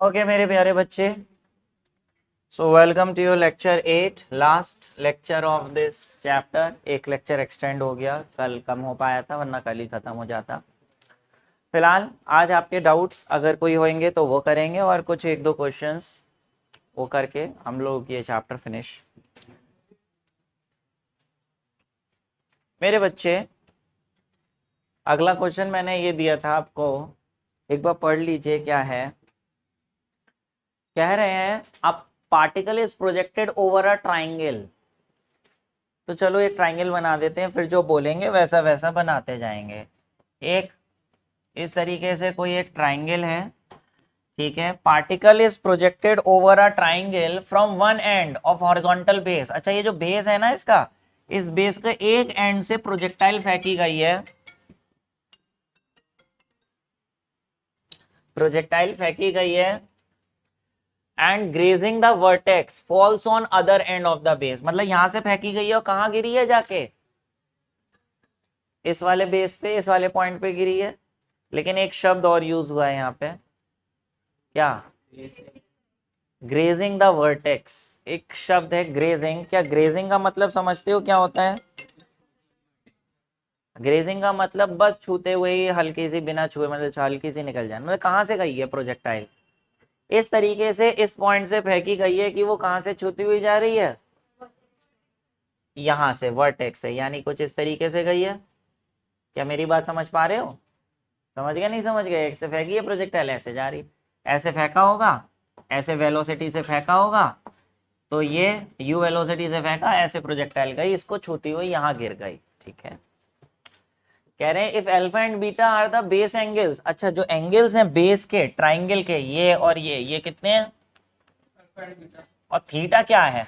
Okay मेरे प्यारे बच्चे, so welcome to your lecture 8, last lecture of this chapter. एक लेक्चर एक्सटेंड हो गया, कल कम हो पाया था वरना कल ही खत्म हो जाता। फिलहाल आज आपके डाउट्स अगर कोई होंगे तो वो करेंगे और कुछ एक दो क्वेश्चंस वो करके हम लोग ये चैप्टर फिनिश। मेरे बच्चे, अगला क्वेश्चन मैंने ये दिया था आपको, एक बार पढ़ लीजिए क्या है। कह रहे हैं अब particle is projected over a triangle. तो चलो एक ट्राइंगल बना देते हैं, फिर जो बोलेंगे वैसा वैसा बनाते जाएंगे। एक इस तरीके से कोई एक ट्राइंगल है, ठीक है। Particle is projected over a triangle from one end of horizontal base. अच्छा, ये जो बेस है ना इसका, इस बेस के एक एंड से प्रोजेक्टाइल फेंकी गई है, प्रोजेक्टाइल फेंकी गई है and grazing the vertex falls on other end of the base. मतलब यहां से फेंकी गई है और कहां गिरी है, जाके इस वाले बेस पे, इस वाले पॉइंट पे गिरी है। लेकिन एक शब्द और यूज हुआ है यहाँ पे, क्या? Grazing the vertex. एक शब्द है ग्रेजिंग। क्या ग्रेजिंग का मतलब समझते हो क्या होता है? ग्रेजिंग का मतलब बस छूते हुए ही हल्की सी, बिना छुए मतलब हल्की सी निकल जाए। मतलब कहां से गई है प्रोजेक्टाइल? इस तरीके से इस पॉइंट से फेंकी गई है कि वो कहां से छूती हुई जा रही है, यहां से, वर्टेक्स से, यानी कुछ इस तरीके से गई है। क्या मेरी बात समझ पा रहे हो? समझ गए नहीं समझ गए? एक से फेंकी है प्रोजेक्टाइल, ऐसे जा रही, ऐसे फेंका होगा, ऐसे वेलोसिटी से फेंका होगा, तो ये यू वेलोसिटी से फेंका, ऐसे प्रोजेक्टाइल गई, इसको छूती हुई यहाँ गिर गई, ठीक है। कह रहे हैं if alpha and beta are the base angles. अच्छा, जो एंगल्स हैं बेस के ट्राइंगल के, ये और ये कितने हैं? और थीटा क्या है?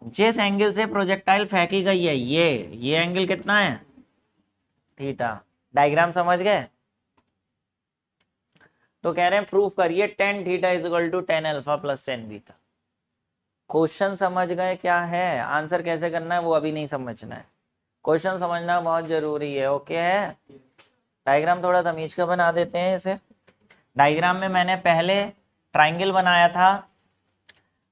जिस एंगल से प्रोजेक्टाइल फेंकी गई है, ये एंगल कितना है? थीटा। डायग्राम समझ गए? तो कह रहे हैं प्रूफ करिए tan theta is equal to tan alpha plus tan beta. Question समझ गए क्या है? आंसर कैसे करना है वो अभी नहीं समझना है, क्वेश्चन समझना बहुत जरूरी है। ओके है? डायग्राम थोड़ा तमीज का बना देते हैं इसे। डायग्राम में मैंने पहले ट्राइंगल बनाया था,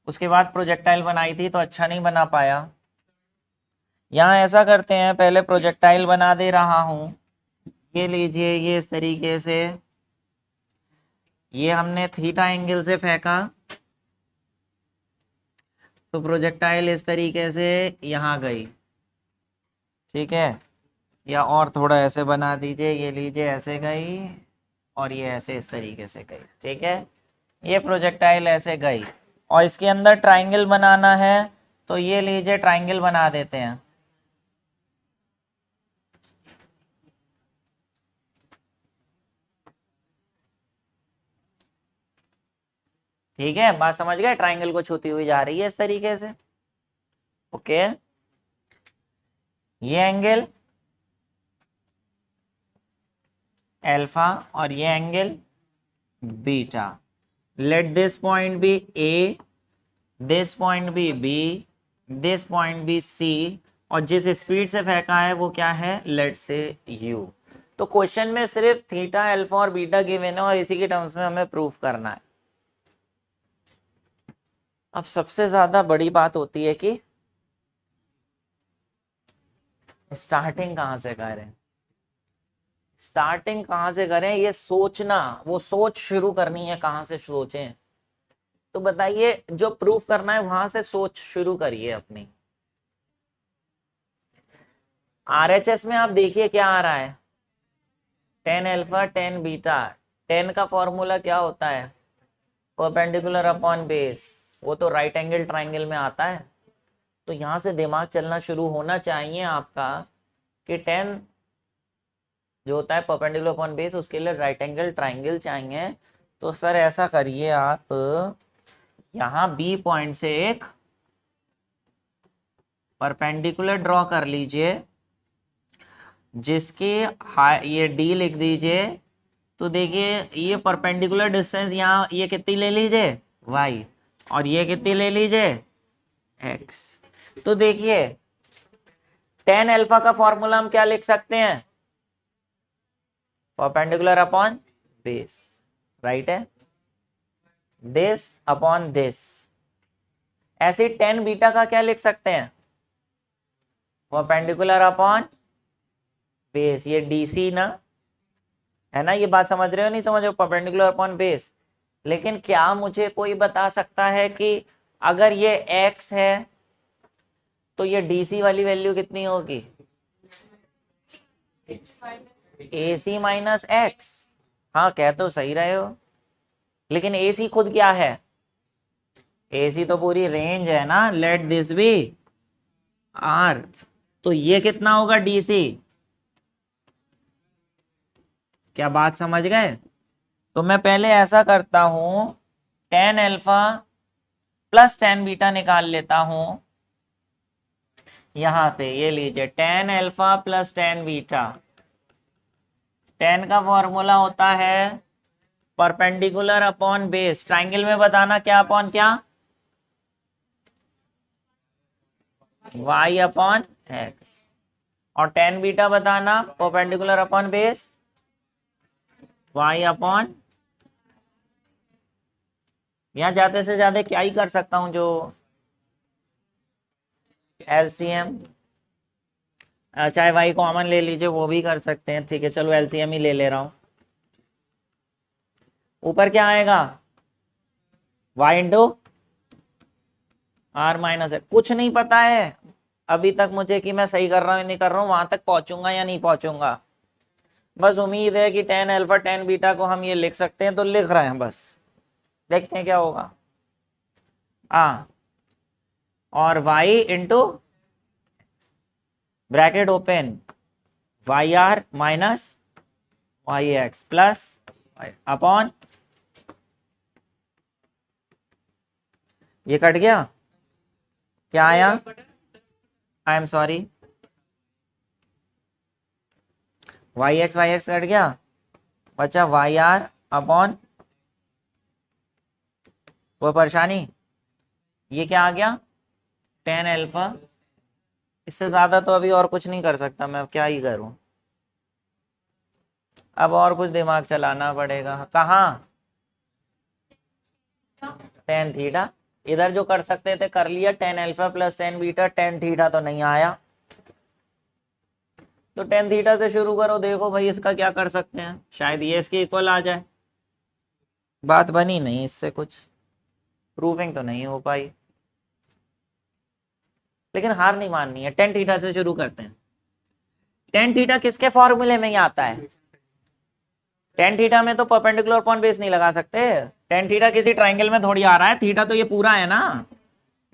उसके बाद प्रोजेक्टाइल बनाई थी, तो अच्छा नहीं बना पाया। यहाँ ऐसा करते हैं, पहले प्रोजेक्टाइल बना दे रहा हूं। ये लीजिए, ये इस तरीके से, ये हमने थीटा एंगल से फेंका, तो प्रोजेक्टाइल इस तरीके से यहाँ गई, ठीक है। या और थोड़ा ऐसे बना दीजिए, ये लीजिए ऐसे गई और ये ऐसे इस तरीके से गई, ठीक है। ये प्रोजेक्टाइल ऐसे गई और इसके अंदर ट्राइंगल बनाना है, तो ये लीजिए ट्राइंगल बना देते हैं। ठीक है, बात समझ गए? ट्राइंगल को छूती हुई जा रही है इस तरीके से। ओके, ये एंगल अल्फा और ये angle beta. Let this point be A, this point be B, this point be C, और जिस स्पीड से फेंका है वो क्या है, लेट से यू। तो क्वेश्चन में सिर्फ थीटा अल्फा और बीटा गिवन है और इसी के टर्म्स में हमें प्रूफ करना है। अब सबसे ज्यादा बड़ी बात होती है कि स्टार्टिंग कहां से करें, स्टार्टिंग कहां से करें, ये सोचना, वो सोच शुरू करनी है, कहां से सोचें। तो बताइए, जो प्रूफ करना है वहां से सोच शुरू करिए अपनी। आरएचएस में आप देखिए क्या आ रहा है, tan alpha tan beta. tan का फॉर्मूला क्या होता है, परपेंडिकुलर अपॉन बेस। वो तो राइट एंगल ट्राइंगल में आता है। तो यहां से दिमाग चलना शुरू होना चाहिए आपका कि tan जो होता है परपेंडिकुलर अपॉन बेस, उसके लिए राइट एंगल ट्राइंगल चाहिए। तो सर ऐसा करिए, आप यहां बी पॉइंट से एक परपेंडिकुलर ड्रॉ कर लीजिए, जिसके ये डी लिख दीजिए। तो देखिए ये परपेंडिकुलर डिस्टेंस यहाँ ये कितनी ले लीजिए, y, और ये कितनी ले लीजिए, x। तो देखिए tan अल्फा का फॉर्मूला हम क्या लिख सकते हैं, परपेंडिकुलर अपॉन बेस। राइट है, दिस अपॉन दिस। ऐसे टेन बीटा का क्या लिख सकते हैं, परपेंडिकुलर अपॉन बेस, ये डीसी ना, है ना, ये बात समझ रहे हो नहीं समझ रहे हो, परपेंडिकुलर अपॉन बेस। लेकिन क्या मुझे कोई बता सकता है कि अगर ये x है तो ये डीसी वाली वैल्यू कितनी होगी, AC माइनस एक्स। हाँ कह तो सही रहे हो, लेकिन AC खुद क्या है, AC तो पूरी रेंज है ना, लेट दिस बी R, तो ये कितना होगा DC। क्या बात समझ गए। तो मैं पहले ऐसा करता हूं, ten alpha plus tan beta निकाल लेता हूं। यहां पे ये लीजिए, ten alpha plus tan beta, ten का फॉर्मूला होता है परपेंडिकुलर अपॉन बेस, ट्राइंगल में बताना क्या अपॉन क्या, y अपॉन एक्स, और टेन बीटा बताना perpendicular upon base y upon, यहां ज्यादा से ज्यादा क्या ही कर सकता हूं, जो एलसीएम, चाहे y कॉमन ले लीजिए वो भी कर सकते हैं, ठीक है चलो एलसीएम ही ले ले रहा हूं। ऊपर क्या आएगा, y इंटू आर माइनस है, कुछ नहीं पता है अभी तक मुझे कि मैं सही कर रहा हूं या नहीं कर रहा हूं, वहां तक पहुंचूंगा या नहीं पहुंचूंगा। बस उम्मीद है कि टेन अल्फा टेन बीटा को हम ये लिख सकते हैं, तो लिख रहे हैं, बस देखते हैं क्या होगा। और y into bracket open y r minus y x plus upon, ये कट गया, क्या आया, I am sorry, y x cut गया, बचा वाई आर अपॉन, कोई परेशानी, ये क्या आ गया टेन अल्फा। इससे ज्यादा तो अभी और कुछ नहीं कर सकता मैं, अब क्या ही करूं, अब और कुछ दिमाग चलाना पड़ेगा। कहाँ, टेन थीटा, इधर जो कर सकते थे कर लिया, ten alpha plus tan beta, tan theta तो नहीं आया, तो टेन थीटा से शुरू करो, देखो भाई इसका क्या कर सकते हैं, शायद ये इसके इक्वल आ जाए। बात बनी नहीं इससे, कुछ प्रूफिंग तो नहीं हो पाई, लेकिन हार नहीं माननी है, टेन थीटा से शुरू करते हैं। टेन थीटा किसके फॉर्मूले में ही आता है, टेन थीटा में तो परपेंडिकुलर अपॉन बेस नहीं लगा सकते, टेन थीटा किसी ट्राइंगल में थोड़ी आ रहा है, थीटा तो ये पूरा है ना,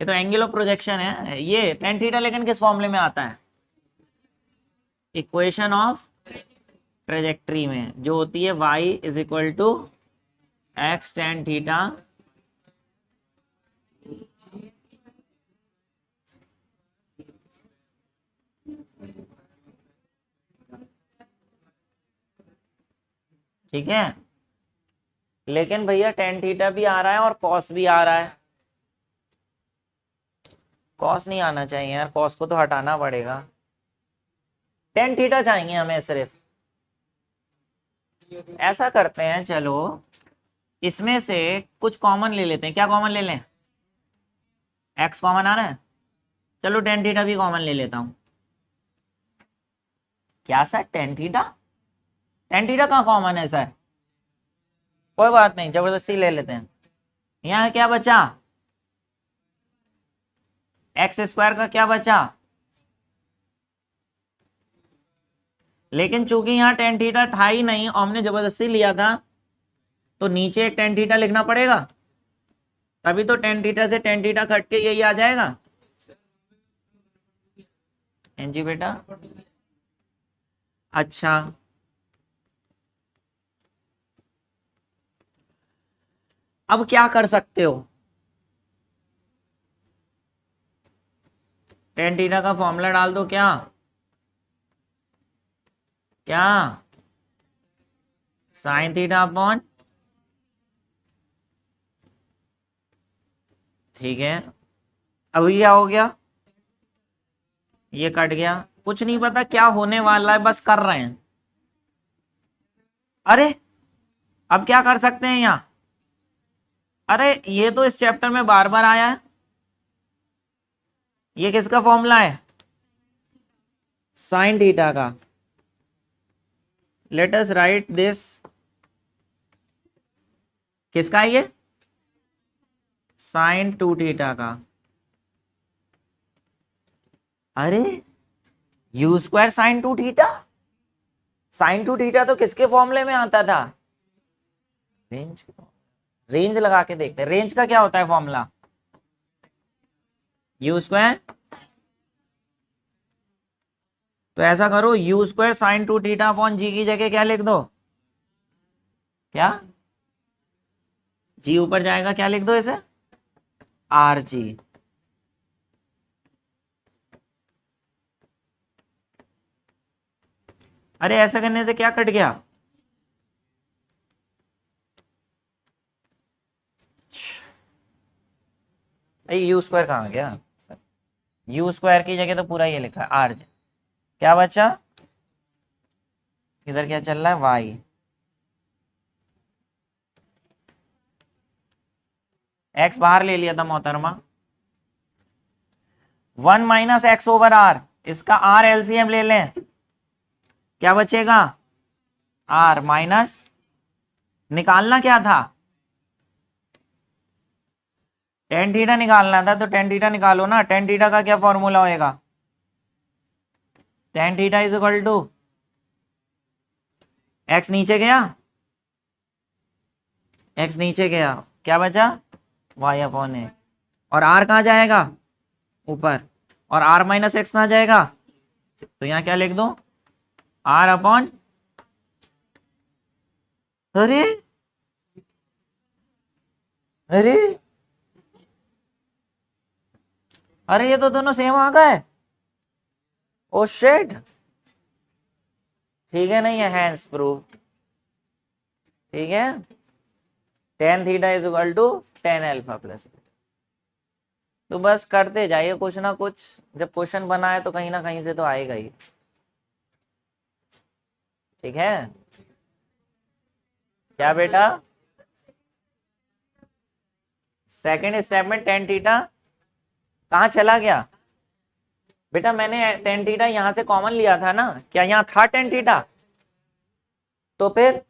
ये तो एंगल ऑफ प्रोजेक्शन है, ये टेन थीटा लेकिन किस फॉर्मूले में आता है, इक्वेशन ऑफ ट्रेजेक्ट्री में, जो होती है y is equal to x tan theta ठीक है। लेकिन भैया टेन थीटा भी आ रहा है और कॉस भी आ रहा है, कॉस नहीं आना चाहिए यार, कॉस को तो हटाना पड़ेगा, टेन थीटा चाहिए हमें सिर्फ। ऐसा करते हैं चलो, इसमें से कुछ कॉमन ले लेते हैं, क्या कॉमन ले लें, एक्स कॉमन आ रहा है, चलो टेन थीटा भी कॉमन ले लेता हूं। क्या sir tan theta, tan theta कहाँ कॉमन है सर, कोई बात नहीं जबरदस्ती ले लेते हैं। यहाँ क्या बचा, एक्स स्क्वायर का क्या बचा, लेकिन चूंकि यहाँ टेन थीटा था ही नहीं और हमने जबरदस्ती लिया था, तो नीचे एक टेन थीटा लिखना पड़ेगा, तभी तो टेन थीटा से टेन थीटा कट के यही आ जाएगा। जी बेटा, अच्छा अब क्या कर सकते हो, टेन थीटा का फॉर्मूला डाल दो, क्या क्या साइन थीटा अपॉन, ठीक है, अभी क्या हो गया, ये कट गया, कुछ नहीं पता क्या होने वाला है, बस कर रहे हैं। अरे अब क्या कर सकते हैं यहां, अरे ये तो इस चैप्टर में बार बार आया है, ये किसका फॉर्मूला है, साइन थीटा का। लेट अस राइट दिस, किसका है ये, साइन 2 थीटा का। अरे u square sine 2 theta, sine 2 theta तो किसके फॉर्मूले में आता था, रेंज, रेंज लगा के देखते हैं, रेंज का क्या होता है फॉर्मूला, यू स्क्वायर, तो ऐसा करो u square sine 2 theta upon जी की जगह क्या लिख दो, क्या, जी ऊपर जाएगा, क्या लिख दो इसे, आर जी। अरे ऐसा करने से क्या कट गया, यू स्क्वायर कहाँ गया, यू स्क्वायर की जगह तो पूरा ये लिखा है आर जी, क्या बचा, इधर क्या चल रहा है, वाई, एक्स बाहर ले लिया था मोहतरमा, 1 माइनस एक्स ओवर आर, इसका आर एलसीएम ले लें, क्या बचेगा, आर माइनस, निकालना क्या था, टेन थीटा निकालना था, तो टेन थीटा निकालो ना, टेन थीटा का क्या फॉर्मूला होएगा, tan theta is equal to, x नीचे गया, एक्स नीचे गया, क्या बचा, वाई अपॉन एक्स, और आर कहाँ जाएगा, ऊपर, और आर माइनस एक्स कहाँ जाएगा, तो यहां क्या लिख दो, आर अपॉन, अरे अरे अरे ये तो दोनों सेम आ गए, ओ शिट, ठीक है, नहीं है, हैंस प्रूफ, ठीक है, tan theta is equal to tan alpha plus, तो बस करते जाइए कुछ ना कुछ, जब क्वेश्चन बना है तो कहीं ना कहीं से तो आएगा ही, ठीक है, क्या बेटा, सेकेंड स्टेप में टेन थीटा कहाँ चला गया, बेटा मैंने टेन थीटा यहां से कॉमन लिया था ना, क्या यहाँ था टेन थीटा, तो फिर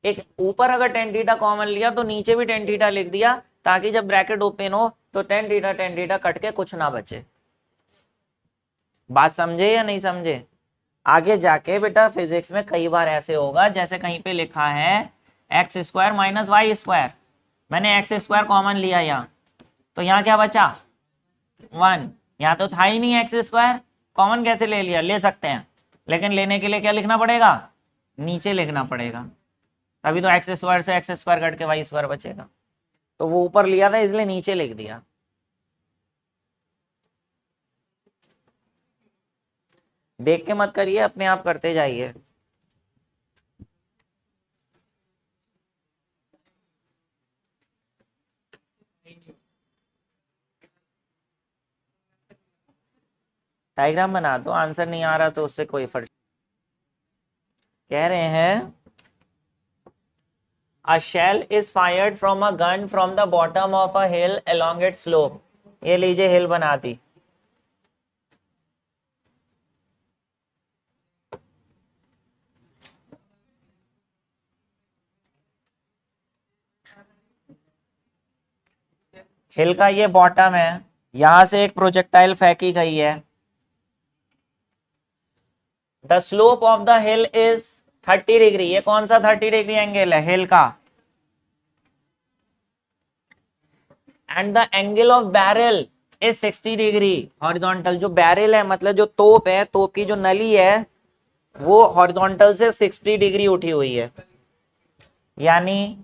एक ऊपर अगर टेन थीटा कॉमन लिया तो नीचे भी टेन थीटा लिख दिया, ताकि जब ब्रैकेट ओपन हो तो टेन थीटा कट के कुछ ना बचे, बात समझे या नहीं समझे, आगे जाके बेटा फिजिक्स में कई बार ऐसे होगा, जैसे कहीं पे लिखा है x square minus y square, मैंने एक्स स्क्वायर कॉमन लिया यहाँ, तो यहाँ क्या बचा, 1, यहाँ तो था ही नहीं एक्स स्क्वायर, कॉमन कैसे ले लिया, ले सकते हैं, लेकिन लेने के लिए क्या लिखना पड़ेगा, नीचे लिखना पड़ेगा, तभी तो एक्स स्क्वायर से एक्स स्क्वायर कट के वाई स्क्वायर बचेगा, तो वो ऊपर लिया था इसलिए नीचे लिख दिया, देख के मत करिए, अपने आप करते जाइए, डायग्राम बना दो, आंसर नहीं आ रहा तो उससे कोई फर्क, कह रहे हैं a shell is fired from a gun from the bottom of a hill along its slope, ये लीजिए हिल बना दी, हिल का ये बॉटम है, यहां से एक प्रोजेक्टाइल फेंकी गई है, the slope of the hill is 30 degree, ये कौन सा 30 डिग्री एंगल है, हिल का, and the angle of barrel is 60 degree horizontal, जो बैरल है मतलब जो तोप है, तोप की जो नली है वो हॉरिजॉन्टल से 60 डिग्री उठी हुई है, यानी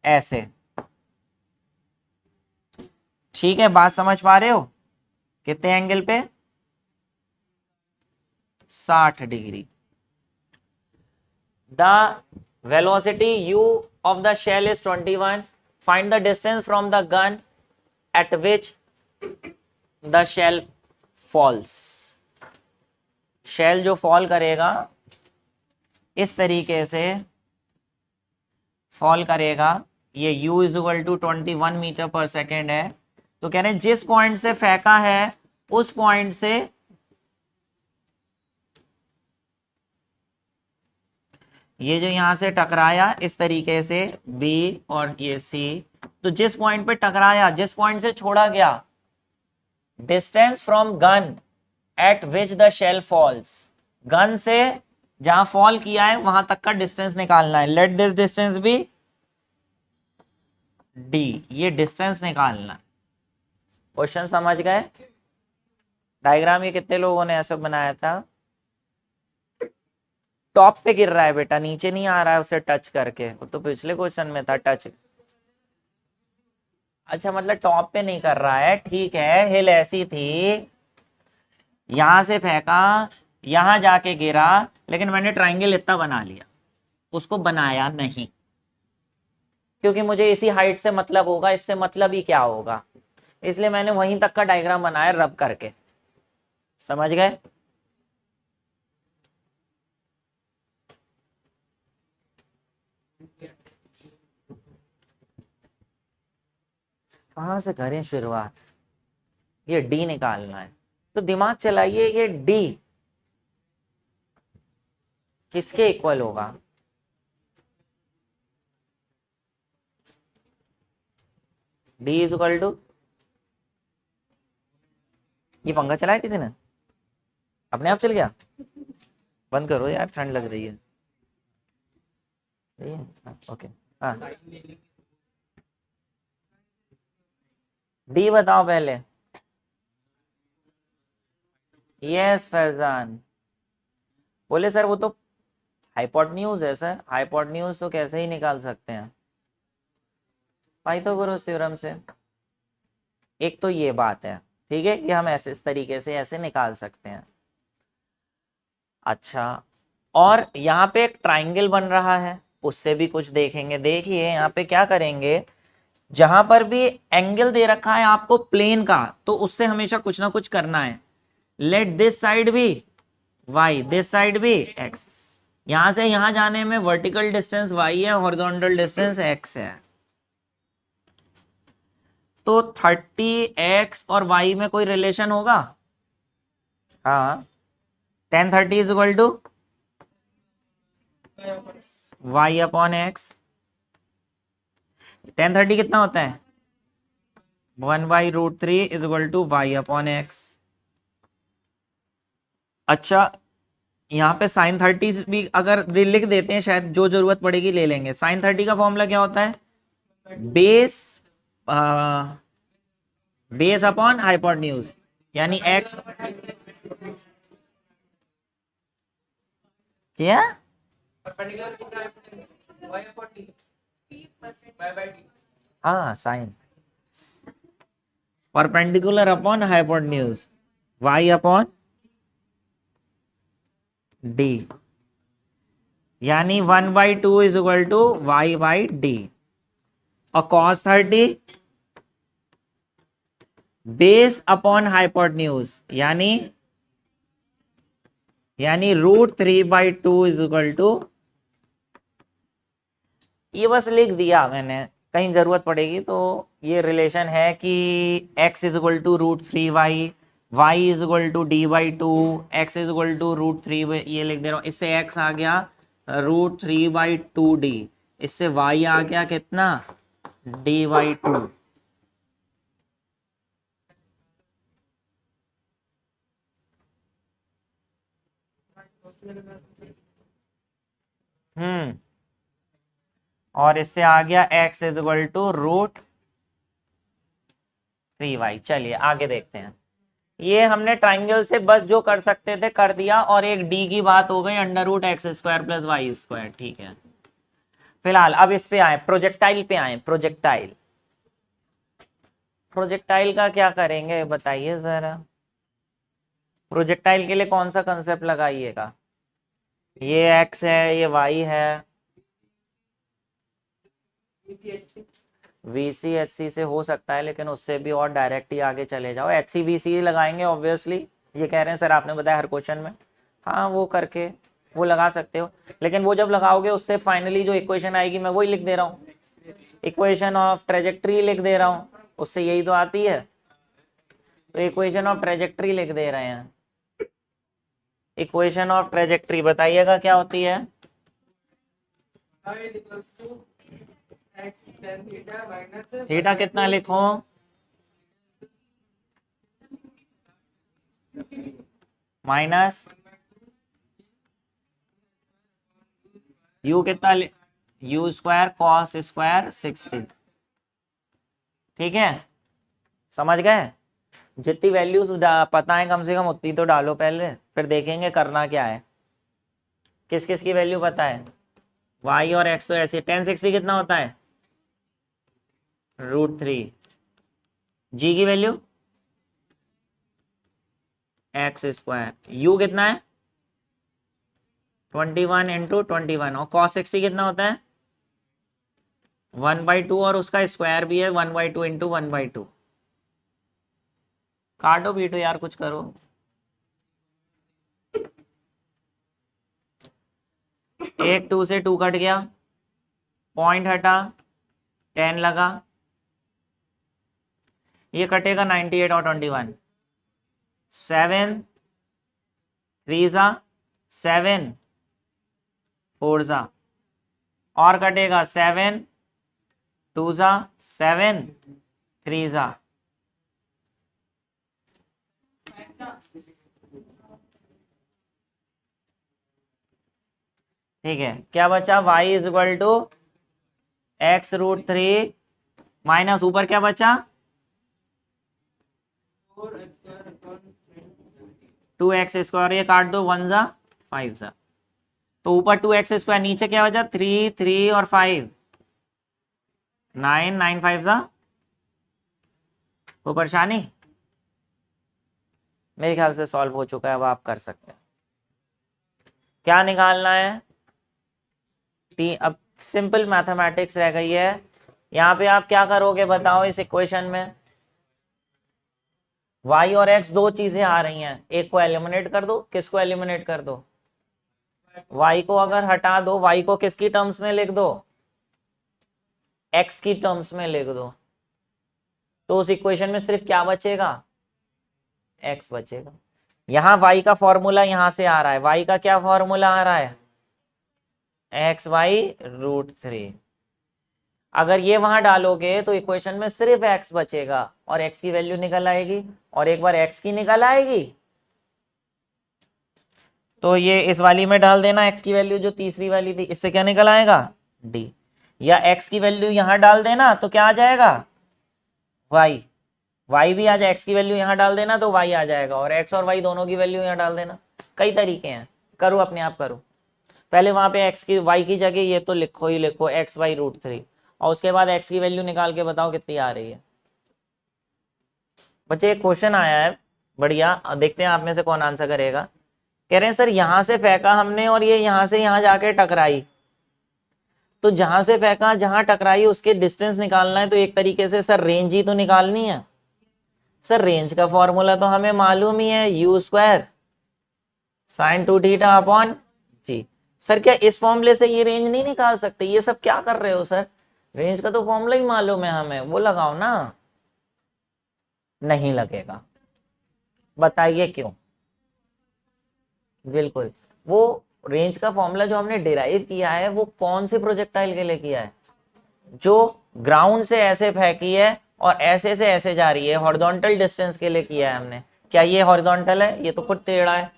ऐसे, ठीक है, बात समझ पा रहे हो, कितने एंगल पे, 60 degree, the velocity u of the shell is 21, find the distance from the gun at which the shell falls, shell जो फॉल करेगा इस तरीके से फॉल करेगा, ये u is equal to 21 metre per second है, तो कह रहे हैं जिस पॉइंट से फेंका है उस पॉइंट से ये जो यहां से टकराया इस तरीके से B और ये C, तो जिस पॉइंट पे टकराया, जिस पॉइंट से छोड़ा गया, distance from gun at which the shell falls, gun से जहां फॉल किया है वहां तक का डिस्टेंस निकालना है। Let this distance be D, ये डिस्टेंस निकालना है। क्वेश्चन समझ गए? डायग्राम ये कितने लोगों ने ऐसा बनाया था? टॉप पे गिर रहा है बेटा, नीचे नहीं आ रहा है उसे टच करके, वो तो पिछले क्वेश्चन में था टच। अच्छा मतलब टॉप पे नहीं कर रहा है, ठीक है। हिल ऐसी थी, यहां से फेंका, यहां जाके गिरा, लेकिन मैंने ट्राइंगल इतना बना लिया, उसको बनाया नहीं, क्योंकि मुझे इसी हाइट से मतलब होगा, इससे मतलब ही क्या होगा, इसलिए मैंने वहीं तक का डायग्राम बनाया रब करके। समझ गए? कहां से करें शुरुआत? ये डी निकालना है, तो दिमाग चलाइए, ये डी किसके इक्वल होगा? डी इज इक्वल टू, ये पंखा चलाया किसी ने? अपने आप चल गया? बंद करो यार, ठंड लग रही है। ओके हाँ, डी बताओ पहले। यस फैजान बोले सर वो तो हाइपोटेन्यूज है सर, हाइपोटेन्यूज तो कैसे ही निकाल सकते हैं पाइथागोरस थ्योरम से। एक तो ये बात है, ठीक है, कि हम ऐसे इस तरीके से ऐसे निकाल सकते हैं। अच्छा, और यहाँ पे एक ट्राइंगल बन रहा है, उससे भी कुछ देखेंगे। देखिए यहाँ पे क्या करेंगे, जहां पर भी एंगल दे रखा है आपको प्लेन का, तो उससे हमेशा कुछ ना कुछ करना है। लेट दिस साइड भी y, दिस साइड भी x। यहां से यहां जाने में वर्टिकल डिस्टेंस y है, हॉरिजॉन्टल डिस्टेंस x है, तो 30x और y में कोई रिलेशन होगा? हाँ, tan 30 is equal to y upon x। tan 30 कितना होता है? 1/√3 is equal to y upon x। अच्छा, यहाँ पे sin 30 भी अगर लिख देते हैं, शायद जो जरूरत पड़ेगी ले लेंगे। sin 30 का फॉर्मूला क्या होता है? बेस बेस अपॉन हाइपोटेन्यूज, यानी x क्या? हाँ sine, perpendicular upon hypotenuse, y upon d, यानी 1/2 इज इक्वल टू y/d। और cos 30 बेस अपॉन हाइपोटेन्यूज, यानी √3/2 इज इक्वल टू, ये बस लिख दिया मैंने, कहीं जरूरत पड़ेगी तो। ये रिलेशन है कि x is equal to √3y, y is equal to d/2, x is equal to √3, ये लिख दे रहा हूँ। इससे x आ गया √3/2d, इससे y आ गया कितना? d/2। और इससे आ गया x is equal to √3y। चलिए आगे देखते हैं। ये हमने ट्राइंगल से बस जो कर सकते थे कर दिया, और एक d की बात हो गई, √x² + y²। ठीक है, फिलहाल अब इस पे आए, प्रोजेक्टाइल पे आए। प्रोजेक्टाइल का क्या करेंगे बताइए जरा। प्रोजेक्टाइल के लिए कौन सा कंसेप्ट लगाइएगा? ये x है, ये y है, VC/HC से हो सकता है, लेकिन उससे भी और डायरेक्ट ही आगे चले जाओ। HC VC लगाएंगे ऑब्वियसली, ये कह रहे हैं सर आपने बताया हर क्वेश्चन में। हाँ वो करके वो लगा सकते हो, लेकिन वो जब लगाओगे उससे फाइनली जो इक्वेशन आएगी मैं वही लिख दे रहा हूँ, इक्वेशन ऑफ ट्रेजेक्ट्री लिख दे रहा हूँ, उससे यही तो आती है। तो इक्वेशन ऑफ ट्रेजेक्ट्री लिख दे रहे हैं। इक्वेशन ऑफ ट्रेजेक्ट्री बताइएगा क्या होती है। थीटा कितना लिखो, माइनस यू कितना, यू स्क्वायर कॉस स्क्वायर 60। ठीक है, समझ गए। जितनी वैल्यूज पता है कम से कम उतनी तो डालो पहले, फिर देखेंगे करना क्या है। किस किस की वैल्यू पता है, y और x तो ऐसे। 1060 कितना होता है, √3। g की वैल्यू x स्क्वायर, u कितना है 21 इंटू 21, और cos 60 कितना होता है 1/2, और उसका स्क्वायर भी है 1/2 इंटू 1/2। काटो पीटो यार, कुछ करो। एक 2 से 2 कट गया, पॉइंट हटा, 10 लगा, ये कटेगा 98 और 21, 7 3 जा 7 4 जा, और कटेगा 7 2 जा 7 3 जा। ठीक है, क्या बचा, y is equal to x√3 minus ऊपर क्या बचा 2x स्क्वायर, ये काट दो 1 जा 5 जा, तो ऊपर 2x स्क्वायर, नीचे क्या बचा 3 3 और 5 9 9 5 जा। कोई परेशानी, मेरे ख्याल से सॉल्व हो चुका है, अब आप कर सकते हैं। क्या निकालना है, अब सिंपल मैथमेटिक्स रह गई है। यहाँ पे आप क्या करोगे बताओ, इस इक्वेशन में y और x दो चीजें आ रही हैं, एक को एलिमिनेट कर दो। किसको एलिमिनेट कर दो, y को अगर हटा दो, y को किसकी टर्म्स में लिख दो, x की टर्म्स में लिख दो, तो उस इक्वेशन में सिर्फ क्या बचेगा, x बचेगा। यहां y का फॉर्मूला यहां से आ रहा है, y का क्या फॉर्मूला आ रहा है xy√3। अगर ये वहां डालोगे तो इक्वेशन में सिर्फ x बचेगा, और x की वैल्यू निकल आएगी, और एक बार x की निकल आएगी तो ये इस वाली में डाल देना x की वैल्यू, जो तीसरी वाली थी, इससे क्या निकल आएगा d, या x की वैल्यू यहां डाल देना तो क्या आ जाएगा y भी आ जाए, x की वैल्यू यहां डाल देना तो y आ जाएगा, और x और y दोनों की वैल्यू यहां डाल देना। कई तरीके हैं, करो अपने आप करो। पहले वहां पे x की y की जगह ये तो लिखो ही लिखो xy√3, और उसके बाद x की वैल्यू निकाल के बताओ कितनी आ रही है। बच्चे एक क्वेश्चन आया है बढ़िया, देखते हैं आप में से कौन आंसर करेगा। कह रहे हैं सर यहां से फेंका हमने और ये यहां से यहां जाके टकराई, तो जहां से फेंका जहां टकराई उसके डिस्टेंस निकालना है, तो एक तरीके से सर रेंज ही तो निकालनी है। सर रेंज का फॉर्मूला तो हमें मालूम ही है, u² sin2θ/g। सर क्या इस फॉर्मूले से ये रेंज नहीं निकाल सकते, ये सब क्या कर रहे हो सर, रेंज का तो फॉर्मूला ही मालूम है हमें, वो लगाओ ना। नहीं लगेगा, बताइए क्यों। बिल्कुल, वो रेंज का फॉर्मूला जो हमने डिराइव किया है वो कौन से प्रोजेक्टाइल के लिए किया है, जो ग्राउंड से ऐसे फेंकी है और ऐसे से ऐसे जा रही है, हॉरिजॉन्टल डिस्टेंस के लिए किया है हमने। क्या ये हॉरिजॉन्टल है, ये तो खुद टेढ़ा है,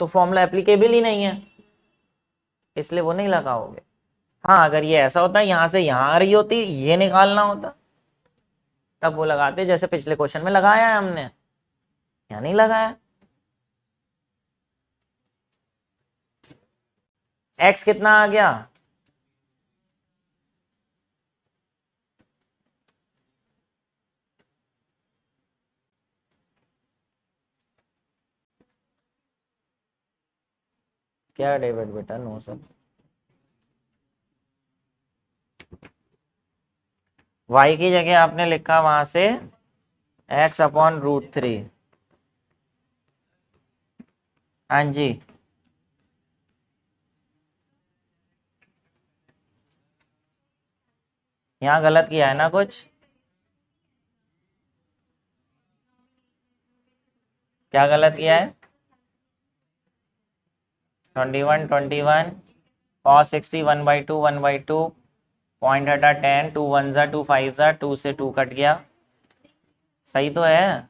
तो फॉर्मूला एप्लीकेबल ही नहीं है, इसलिए वो नहीं लगाओगे। हाँ अगर ये ऐसा होता है यहां से यहां आ रही होती, ये निकालना होता, तब वो लगाते, जैसे पिछले क्वेश्चन में लगाया है हमने, यहाँ नहीं लगाया। x कितना आ गया, क्या डेविड बेटा, नो सर, y की जगह आपने लिखा वहां से x/√3। हाँ जी, यहाँ गलत किया है ना कुछ? क्या गलत किया है? 21 cos 60 1/2 1/2 पॉइंट हटा 10 2 1 जा 2 5 जा 2 से 2 कट गया। सही तो है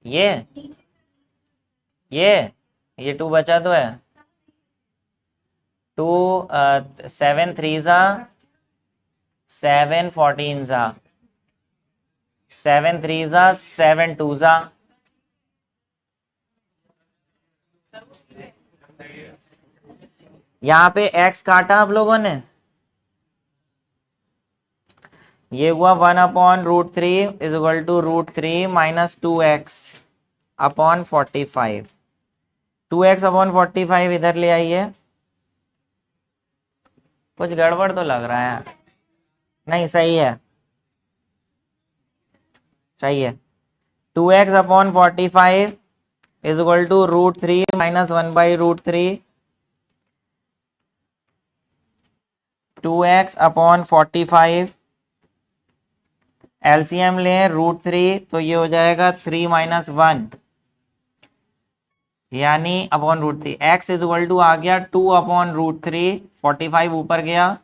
ये 2 बचा तो है। 2 7 3 जा 7 14 जा 7 3 जा 7 2 जा। यहाँ पे x काटा आप लोगों ने, ये हुआ 1/√3 is equal to √3 minus 2x upon 45। 2x upon 45 इधर ले आइए। कुछ गड़बड़ तो लग रहा है। नहीं सही है, सही है। 2x upon 45 is equal to √3 minus 1/√3। 2x upon 45 LCM लें √3 तो ये हो जाएगा 3 माइनस 1 यानी upon √3। x is equal to आ गया 2 अपॉन √3। 45 ऊपर गया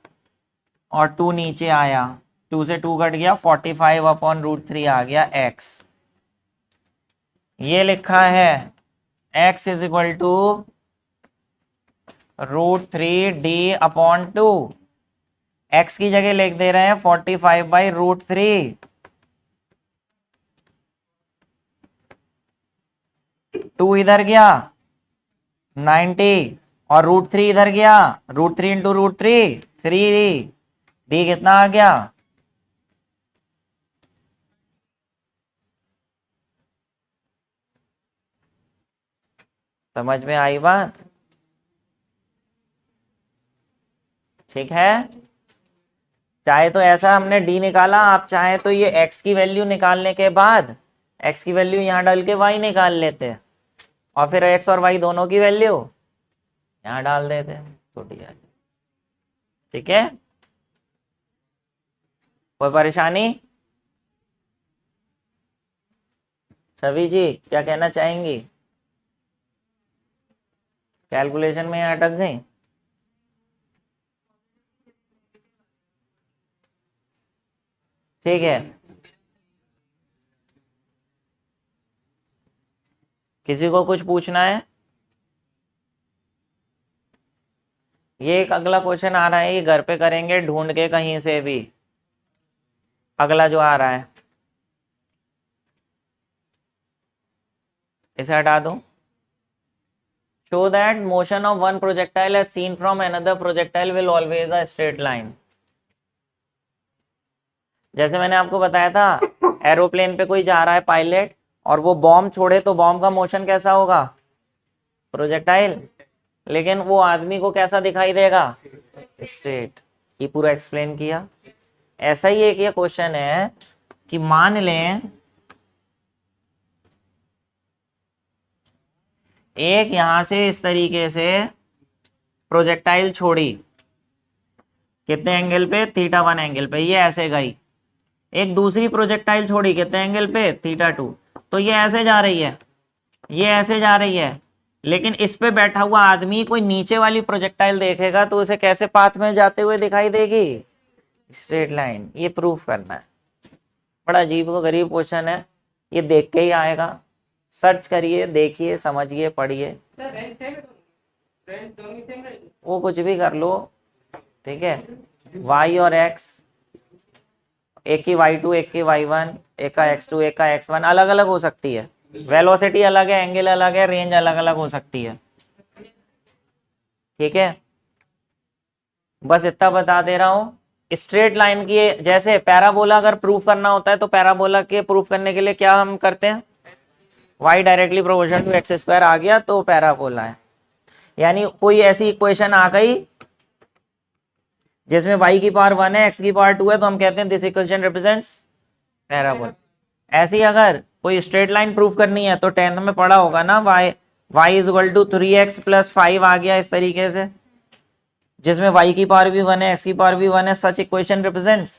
और 2 नीचे आया, 2 से 2 कट गया, 45 अपॉन √3 आ गया x। ये लिखा है x is equal to √3d upon 2। x की जगह लिख दे रहे हैं 45/√3। 2 इधर गया 90 और √3 इधर गया, √3 इंटू √3 3 d कितना आ गया? समझ में आई बात? ठीक है, चाहे तो ऐसा हमने d निकाला, आप चाहे तो ये x की वैल्यू निकालने के बाद x की वैल्यू यहां डाल के y निकाल लेते और फिर x और y दोनों की वैल्यू यहां डाल देते, छोटी आ। ठीक है, कोई परेशानी? छवि जी क्या कहना चाहेंगी? कैलकुलेशन में अटक गई? ठीक है, किसी को कुछ पूछना है? ये एक अगला क्वेश्चन आ रहा है, ये घर पे करेंगे ढूंढ के कहीं से भी। अगला जो आ रहा है इसे हटा दो। Show that motion of one projectile as seen from another projectile will always a straight line. जैसे मैंने आपको बताया था एरोप्लेन पे कोई जा रहा है पायलट और वो बॉम्ब छोड़े तो बॉम्ब का मोशन कैसा होगा? प्रोजेक्टाइल। लेकिन वो आदमी को कैसा दिखाई देगा? स्ट्रेट। ये पूरा एक्सप्लेन किया। ऐसा ही एक ये क्वेश्चन है कि मान लें एक यहां से इस तरीके से प्रोजेक्टाइल छोड़ी, कितने एंगल पे? θ1 एंगल पे, ये ऐसे गई। एक दूसरी प्रोजेक्टाइल छोड़ी, कितने एंगल पे? θ2। तो ये ऐसे जा रही है, ये ऐसे जा रही है, लेकिन इस पे बैठा हुआ आदमी कोई नीचे वाली प्रोजेक्टाइल देखेगा तो उसे कैसे पाथ में जाते हुए दिखाई देगी? Straight line. ये प्रूफ करना है। बड़ा अजीब व गरीब क्वेश्चन है, ये देख के ही आएगा। सर्च करिए, देखिए, समझिए, पढ़िए, वो कुछ भी कर लो। ठीक है, y और x, एक की y2 एक की y1, एक का x2 एक का x1 अलग अलग हो सकती है, वेलोसिटी अलग है, एंगल अलग है, रेंज अलग अलग हो सकती है। ठीक है, बस इतना बता दे रहा हूं। स्ट्रेट लाइन की जैसे पैराबोला अगर प्रूफ करना होता है तो पैराबोला के प्रूफ करने के लिए क्या हम करते हैं? y directly proportional to x square आ गया तो पैराबोला है। यानी कोई ऐसी इक्वेशन आ गई जिसमें y की पावर 1 है, x की पावर 2 है, तो हम कहते हैं दिस इक्वेशन रिप्रेजेंट्स पैराबोला। ऐसी अगर कोई स्ट्रेट लाइन प्रूफ करनी है तो 10th में पढ़ा होगा ना, y is equal to 3x + 5 आ गया इस तरीके से। जिसमें y की पावर भी 1 है, x की पावर भी 1 है, such equation represents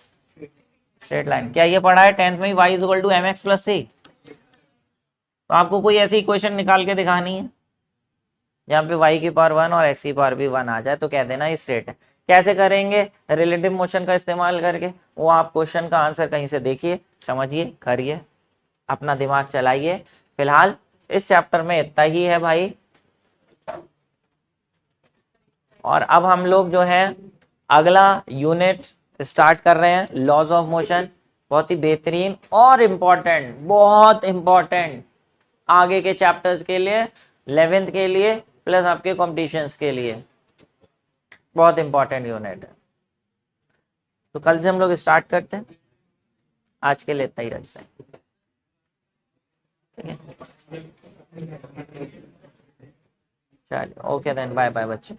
straight line. क्या ये पढ़ा है 10th में, y is equal to mx plus c? तो आपको कोई ऐसी इक्वेशन निकाल के दिखानी है जहाँ पे y की पावर 1 और x की पावर भी 1 आ जाए तो कह देना ये स्ट्रेट है। कैसे करेंगे? रिलेटिव मोशन का इस्तेमाल करके। वो आप क्वेश्चन का आंसर कहीं से देखिए, समझिए, करिए, अपना दिमाग चलाइए। फिलहाल इस चैप्टर में इतना ही है भाई। और अब हम लोग जो है अगला यूनिट स्टार्ट कर रहे हैं, लॉज ऑफ मोशन। बहुत ही बेहतरीन और इम्पोर्टेंट, बहुत इम्पोर्टेंट आगे के चैप्टर्स के लिए, 11th के लिए प्लस आपके कॉम्पिटिशन्स के लिए बहुत इंपॉर्टेंट यूनिट है। तो कल से हम लोग स्टार्ट करते हैं, आज के लिए इतना ही रखते हैं। चलिए, ओके देन, बाय बाय बच्चे।